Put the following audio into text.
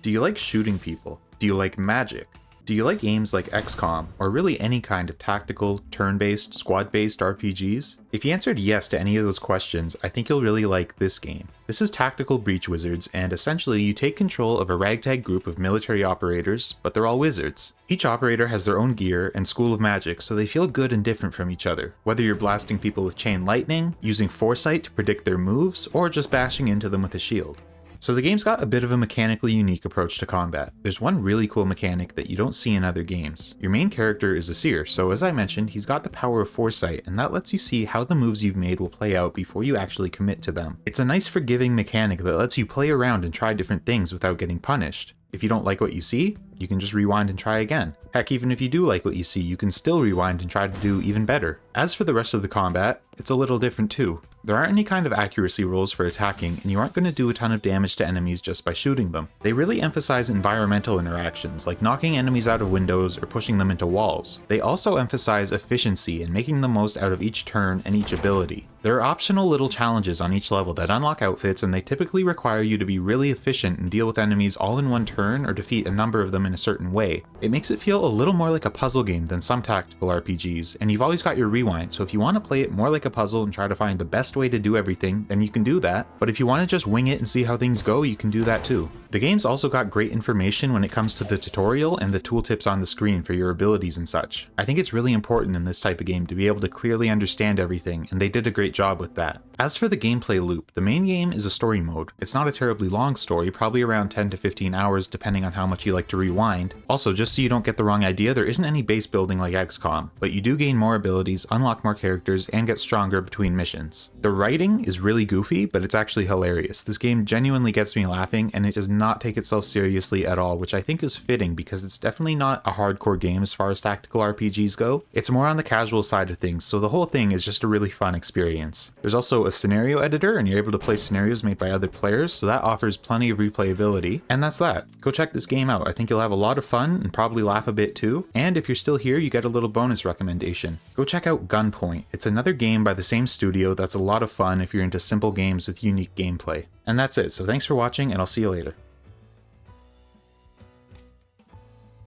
Do you like shooting people? Do you like magic? Do you like games like XCOM, or really any kind of tactical, turn-based, squad-based RPGs? If you answered yes to any of those questions, I think you'll really like this game. This is Tactical Breach Wizards, and essentially you take control of a ragtag group of military operators, but they're all wizards. Each operator has their own gear and school of magic, so they feel good and different from each other, whether you're blasting people with chain lightning, using foresight to predict their moves, or just bashing into them with a shield. So the game's got a bit of a mechanically unique approach to combat. There's one really cool mechanic that you don't see in other games. Your main character is a seer, so as I mentioned, he's got the power of foresight, and that lets you see how the moves you've made will play out before you actually commit to them. It's a nice forgiving mechanic that lets you play around and try different things without getting punished. If you don't like what you see, you can just rewind and try again. Heck, even if you do like what you see, you can still rewind and try to do even better. As for the rest of the combat, it's a little different too. There aren't any kind of accuracy rules for attacking, and you aren't going to do a ton of damage to enemies just by shooting them. They really emphasize environmental interactions, like knocking enemies out of windows or pushing them into walls. They also emphasize efficiency and making the most out of each turn and each ability. There are optional little challenges on each level that unlock outfits, and they typically require you to be really efficient and deal with enemies all in one turn or defeat a number of them in a certain way. It makes it feel a little more like a puzzle game than some tactical RPGs, and you've always got your rewind, so if you want to play it more like a puzzle and try to find the best way to do everything, then you can do that, but if you want to just wing it and see how things go, you can do that too. The game's also got great information when it comes to the tutorial and the tooltips on the screen for your abilities and such. I think it's really important in this type of game to be able to clearly understand everything, and they did a great job with that. As for the gameplay loop, the main game is a story mode. It's not a terribly long story, probably around 10 to 15 hours depending on how much you like to rewind. Also, just so you don't get the wrong idea, there isn't any base building like XCOM, but you do gain more abilities, unlock more characters, and get stronger between missions. The writing is really goofy, but it's actually hilarious. This game genuinely gets me laughing, and it does not take itself seriously at all, which I think is fitting because it's definitely not a hardcore game as far as tactical RPGs go. It's more on the casual side of things, so the whole thing is just a really fun experience. There's also a scenario editor, and you're able to play scenarios made by other players, so that offers plenty of replayability. And that's that. Go check this game out. I think you'll have a lot of fun and probably laugh a bit too. And if you're still here, you get a little bonus recommendation. Go check out Gunpoint. It's another game by the same studio that's a lot of fun if you're into simple games with unique gameplay. And that's it, so thanks for watching, and I'll see you later.